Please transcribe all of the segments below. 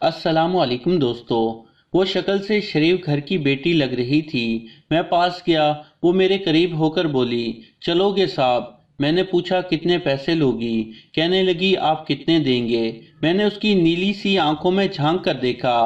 अस्सलाम वालेकुम दोस्तों। वो शक्ल से शरीफ घर की बेटी लग रही थी। मैं पास गया, वो मेरे करीब होकर बोली, चलोगे साहब? मैंने पूछा, कितने पैसे लोगी? कहने लगी, आप कितने देंगे? मैंने उसकी नीली सी आंखों में झांक कर देखा,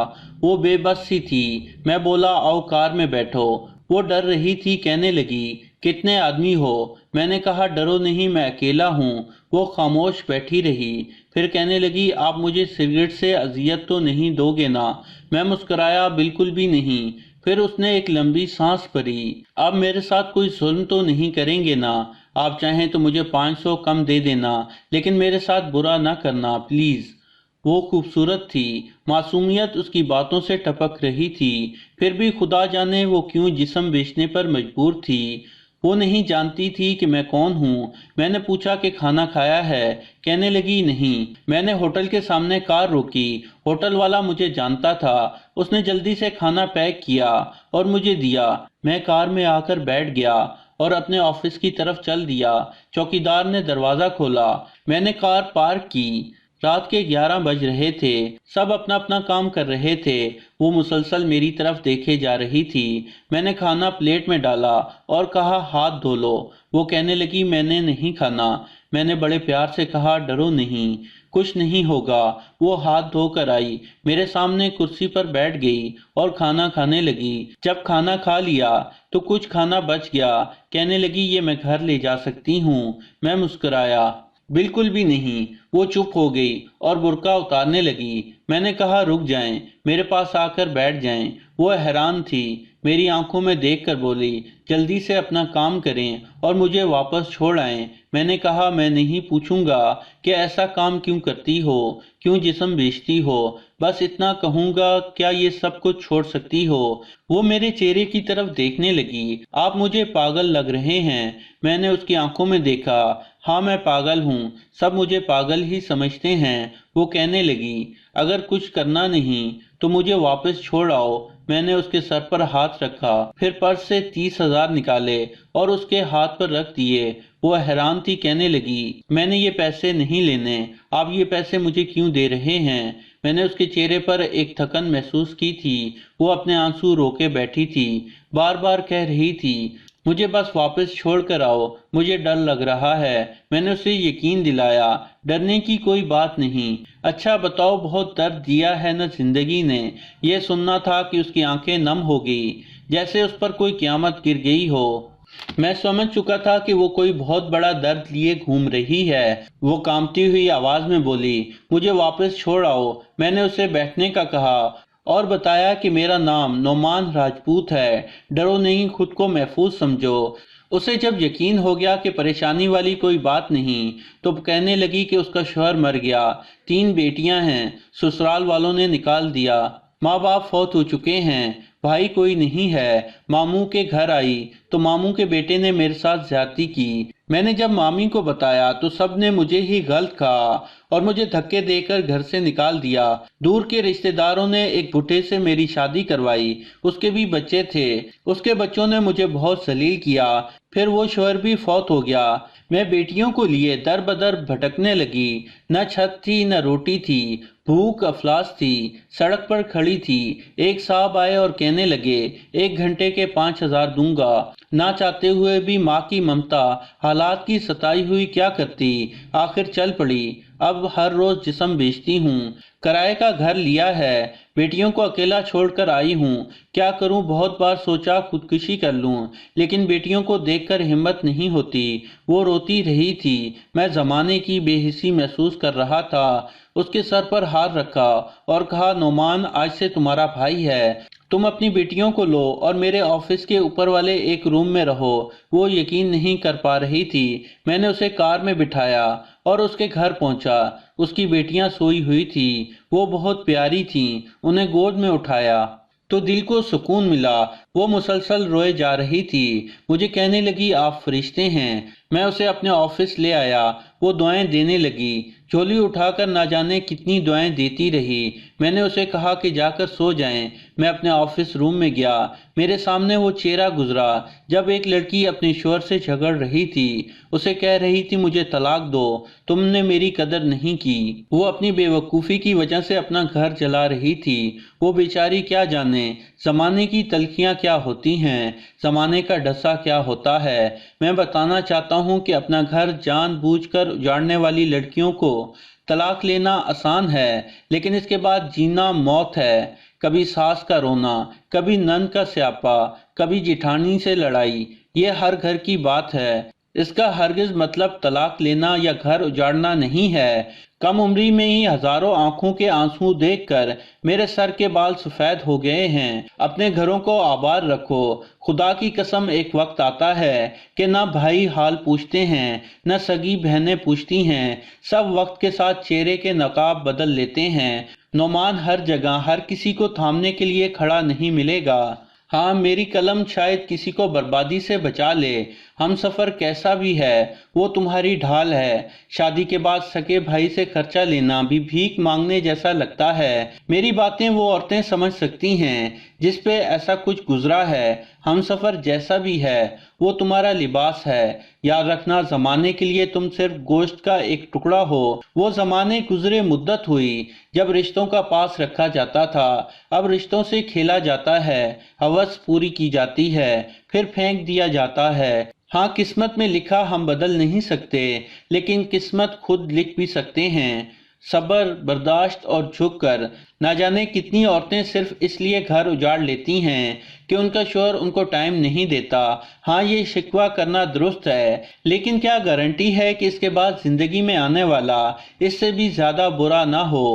वो बेबस सी थी। मैं बोला, आओ कार में बैठो। वो डर रही थी, कहने लगी, कितने आदमी हो? मैंने कहा, डरो नहीं, मैं अकेला हूँ। वो खामोश बैठी रही, फिर कहने लगी, आप मुझे सिगरेट से अजियत तो नहीं दोगे ना? मैं मुस्कुराया, बिल्कुल भी नहीं। फिर उसने एक लंबी सांस भरी। आप मेरे साथ कोई जुल्म तो नहीं करेंगे ना? आप चाहें तो मुझे 500 कम दे देना, लेकिन मेरे साथ बुरा ना करना प्लीज। वो खूबसूरत थी, मासूमियत उसकी बातों से टपक रही थी। फिर भी खुदा जाने वो क्यों जिस्म बेचने पर मजबूर थी। वो नहीं जानती थी कि मैं कौन हूँ। मैंने पूछा कि खाना खाया है? कहने लगी, नहीं। मैंने होटल के सामने कार रोकी। होटल वाला मुझे जानता था। उसने जल्दी से खाना पैक किया और मुझे दिया। मैं कार में आकर बैठ गया और अपने ऑफिस की तरफ चल दिया। चौकीदार ने दरवाज़ा खोला। मैंने कार पार्क की। रात के 11 बज रहे थे। सब अपना अपना काम कर रहे थे। वो मुसलसल मेरी तरफ देखे जा रही थी। मैंने खाना प्लेट में डाला और कहा, हाथ धो लो। वो कहने लगी, मैंने नहीं खाना। मैंने बड़े प्यार से कहा, डरो नहीं, कुछ नहीं होगा। वो हाथ धोकर आई, मेरे सामने कुर्सी पर बैठ गई और खाना खाने लगी। जब खाना खा लिया तो कुछ खाना बच गया। कहने लगी, ये मैं घर ले जा सकती हूँ? मैं मुस्कुराया, बिल्कुल भी नहीं। वो चुप हो गई और बुर्का उतारने लगी। मैंने कहा, रुक जाएं, मेरे पास आकर बैठ जाएं। वो हैरान थी, मेरी आंखों में देखकर बोली, जल्दी से अपना काम करें और मुझे वापस छोड़ आएं। मैंने कहा, मैं नहीं पूछूंगा कि ऐसा काम क्यों करती हो, क्यों जिस्म बेचती हो। बस इतना कहूंगा, क्या ये सब कुछ छोड़ सकती हो? वो मेरे चेहरे की तरफ देखने लगी। आप मुझे पागल लग रहे हैं। मैंने उसकी आंखों में देखा। हाँ, मैं पागल हूँ, सब मुझे पागल ही समझते हैं। वो कहने लगी, अगर कुछ करना नहीं तो मुझे वापस छोड़ आओ। मैंने उसके सर पर हाथ रखा, फिर पर्स से 30,000 निकाले और उसके हाथ पर रख दिए। वो हैरान थी, कहने लगी, मैंने ये पैसे नहीं लेने, आप ये पैसे मुझे क्यों दे रहे हैं? मैंने उसके चेहरे पर एक थकन महसूस की थी। वो अपने आंसू रोके बैठी थी, बार बार कह रही थी, मुझे बस वापस छोड़ कर आओ, मुझे डर लग रहा है। मैंने उसे यकीन दिलाया, डरने की कोई बात नहीं। अच्छा बताओ, बहुत दर्द दिया है न जिंदगी ने? यह सुनना था कि उसकी आंखें नम हो गई, जैसे उस पर कोई क़यामत गिर गई हो। मैं समझ चुका था कि वो कोई बहुत बड़ा दर्द लिए घूम रही है। वो कांपती हुई आवाज में बोली, मुझे वापस छोड़ आओ। मैंने उसे बैठने का कहा और बताया कि मेरा नाम नोमान राजपूत है। डरो नहीं, खुद को महफूज समझो। उसे जब यकीन हो गया कि परेशानी वाली कोई बात नहीं, तो कहने लगी कि उसका शौहर मर गया, 3 बेटियां हैं, ससुराल वालों ने निकाल दिया, माँ बाप फौत हो चुके हैं, भाई कोई नहीं है। मामू के घर आई तो मामू के बेटे ने मेरे साथ ज्यादती की। मैंने जब मामी को बताया तो सब ने मुझे ही गलत कहा और मुझे धक्के देकर घर से निकाल दिया। दूर के रिश्तेदारों ने एक बुढ़े से मेरी शादी करवाई, उसके भी बच्चे थे। उसके बच्चों ने मुझे बहुत जलील किया। फिर वो शौहर भी फौत हो गया। मैं बेटियों को लिए दर बदर भटकने लगी। न छत थी न रोटी थी, भूख अफलास थी, सड़क पर खड़ी थी। एक साहब आए और कहने लगे, 1 घंटे के 5,000 दूंगा। ना चाहते हुए भी माँ की ममता हालात की सताई हुई क्या करती, आखिर चल पड़ी। अब हर रोज जिस्म बेचती हूँ, किराए का घर लिया है, बेटियों को अकेला छोड़कर आई हूँ। क्या करूँ, बहुत बार सोचा खुदकुशी कर लूँ, लेकिन बेटियों को देखकर हिम्मत नहीं होती। वो रोती रही थी, मैं जमाने की बेहिसी महसूस कर रहा था। उसके सर पर हाथ रखा और कहा, नोमान, आज से तुम्हारा भाई है, तुम अपनी बेटियों को लो और मेरे ऑफिस के ऊपर वाले एक रूम में रहो। वो यकीन नहीं कर पा रही थी। मैंने उसे कार में बिठाया और उसके घर पहुंचा। उसकी बेटियां सोई हुई थी, वो बहुत प्यारी थीं। उन्हें गोद में उठाया तो दिल को सुकून मिला। वो मुसलसल रोए जा रही थी। मुझे कहने लगी, आप फरिश्ते हैं। میں اسے اپنے آفس لے آیا۔ وہ دعائیں دینے لگی، جھولی اٹھا کر نہ جانے کتنی دعائیں دیتی رہی۔ میں نے اسے کہا کہ جا کر سو جائیں۔ میں اپنے آفس روم میں گیا۔ میرے سامنے وہ چہرہ گزرا جب ایک لڑکی اپنے شوہر سے جھگڑ رہی تھی، اسے کہہ رہی تھی مجھے طلاق دو، تم نے میری قدر نہیں کی۔ وہ اپنی بے وقوفی کی وجہ سے اپنا گھر جلا رہی تھی۔ وہ بیچاری کیا جانے زمانے کی تلخیاں کیا ہوتی ہیں، زمانے کا ڈسا کیا ہوتا ہے۔ میں بتانا چاہتا ہوں کہ اپنا گھر جان بوجھ کر اجاڑنے والی لڑکیوں کو طلاق لینا آسان ہے، لیکن اس کے بعد جینا موت ہے۔ کبھی ساس کا رونا، کبھی نند کا سیاپا، کبھی جٹھانی سے لڑائی، یہ ہر گھر کی بات ہے۔ اس کا ہرگز مطلب طلاق لینا یا گھر اجاڑنا نہیں ہے۔ کم عمری میں ہی ہزاروں آنکھوں کے آنسو دیکھ کر میرے سر کے بال سفید ہو گئے ہیں۔ اپنے گھروں کو آباد رکھو۔ خدا کی قسم ایک وقت آتا ہے کہ نہ بھائی حال پوچھتے ہیں، نہ سگی بہنیں پوچھتی ہیں، سب وقت کے ساتھ چہرے کے نقاب بدل لیتے ہیں۔ نعمان ہر جگہ ہر کسی کو تھامنے کے لیے کھڑا نہیں ملے گا۔ ہاں، میری قلم شاید کسی کو بربادی سے بچا لے۔ ہم سفر کیسا بھی ہے، وہ تمہاری ڈھال ہے۔ شادی کے بعد سکے بھائی سے خرچہ لینا بھی بھیک مانگنے جیسا لگتا ہے۔ میری باتیں وہ عورتیں سمجھ سکتی ہیں جس پہ ایسا کچھ گزرا ہے۔ ہم سفر جیسا بھی ہے، وہ تمہارا لباس ہے۔ یاد رکھنا، زمانے کے لیے تم صرف گوشت کا ایک ٹکڑا ہو۔ وہ زمانے گزرے مدت ہوئی جب رشتوں کا پاس رکھا جاتا تھا، اب رشتوں سے کھیلا جاتا ہے، ہوس پوری کی جاتی ہے، پھر پھینک دیا جاتا ہے۔ ہاں، قسمت میں لکھا ہم بدل نہیں سکتے، لیکن قسمت خود لکھ بھی سکتے ہیں۔ صبر، برداشت اور جھک کر نہ جانے کتنی عورتیں صرف اس لیے گھر اجاڑ لیتی ہیں کہ ان کا شوہر ان کو ٹائم نہیں دیتا۔ ہاں، یہ شکوہ کرنا درست ہے، لیکن کیا گارنٹی ہے کہ اس کے بعد زندگی میں آنے والا اس سے بھی زیادہ برا نہ ہو؟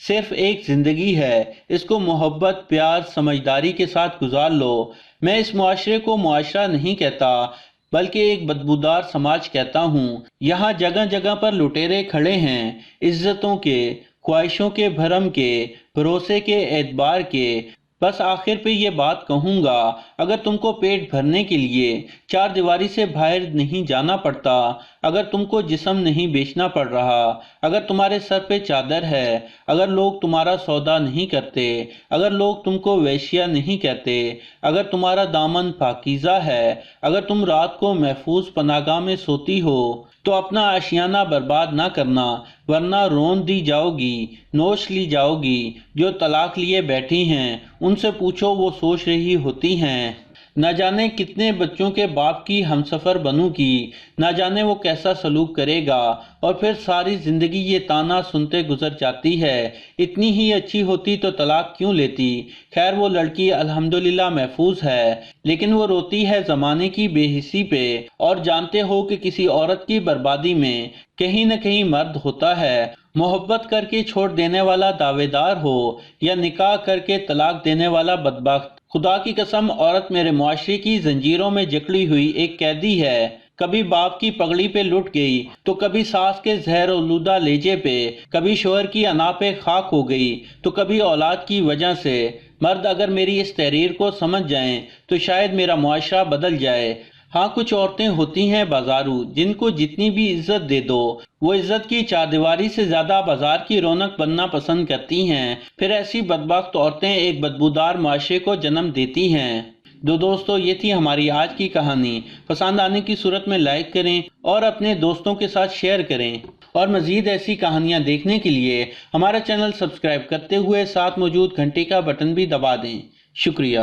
صرف ایک زندگی ہے، اس کو محبت، پیار، سمجھداری کے ساتھ گزار لو۔ میں اس معاشرے کو معاشرہ نہیں کہتا، بلکہ ایک بدبودار سماج کہتا ہوں۔ یہاں جگہ جگہ پر لٹیرے کھڑے ہیں، عزتوں کے، خواہشوں کے بھرم کے، بھروسے کے، اعتبار کے۔ بس آخر پہ یہ بات کہوں گا، اگر تم کو پیٹ بھرنے کے لیے چار دیواری سے باہر نہیں جانا پڑتا، اگر تم کو جسم نہیں بیچنا پڑ رہا، اگر تمہارے سر پہ چادر ہے، اگر لوگ تمہارا سودا نہیں کرتے، اگر لوگ تم کو ویشیا نہیں کہتے، اگر تمہارا دامن پاکیزہ ہے، اگر تم رات کو محفوظ پناہگاہ میں سوتی ہو، تو اپنا آشیانہ برباد نہ کرنا، ورنہ رون دی جاؤ گی، نوش لی جاؤ گی۔ جو طلاق لیے بیٹھی ہیں ان سے پوچھو، وہ سوچ رہی ہوتی ہیں نہ جانے کتنے بچوں کے باپ کی ہمسفر بنوں گی، نہ جانے وہ کیسا سلوک کرے گا، اور پھر ساری زندگی یہ تانا سنتے گزر جاتی ہے، اتنی ہی اچھی ہوتی تو طلاق کیوں لیتی۔ خیر، وہ لڑکی الحمدللہ محفوظ ہے، لیکن وہ روتی ہے زمانے کی بے حسی پہ۔ اور جانتے ہو کہ کسی عورت کی بربادی میں کہیں نہ کہیں مرد ہوتا ہے۔ محبت کر کے چھوڑ دینے والا دعوے دار ہو یا نکاح کر کے طلاق دینے والا بدبخت، خدا کی قسم عورت میرے معاشرے کی زنجیروں میں جکڑی ہوئی ایک قیدی ہے۔ کبھی باپ کی پگڑی پہ لٹ گئی تو کبھی ساس کے زہر آلودہ لیجے پہ، کبھی شوہر کی انا پہ خاک ہو گئی تو کبھی اولاد کی وجہ سے۔ مرد اگر میری اس تحریر کو سمجھ جائیں تو شاید میرا معاشرہ بدل جائے۔ ہاں، کچھ عورتیں ہوتی ہیں بازارو، جن کو جتنی بھی عزت دے دو وہ عزت کی چاردیواری سے زیادہ بازار کی رونق بننا پسند کرتی ہیں۔ پھر ایسی بدبخت عورتیں ایک بدبودار معاشرے کو جنم دیتی ہیں۔ دوستو، یہ تھی ہماری آج کی کہانی۔ پسند آنے کی صورت میں لائک کریں اور اپنے دوستوں کے ساتھ شیئر کریں، اور مزید ایسی کہانیاں دیکھنے کے لیے ہمارا چینل سبسکرائب کرتے ہوئے ساتھ موجود گھنٹی کا بٹن بھی دبا دیں۔ شکریہ۔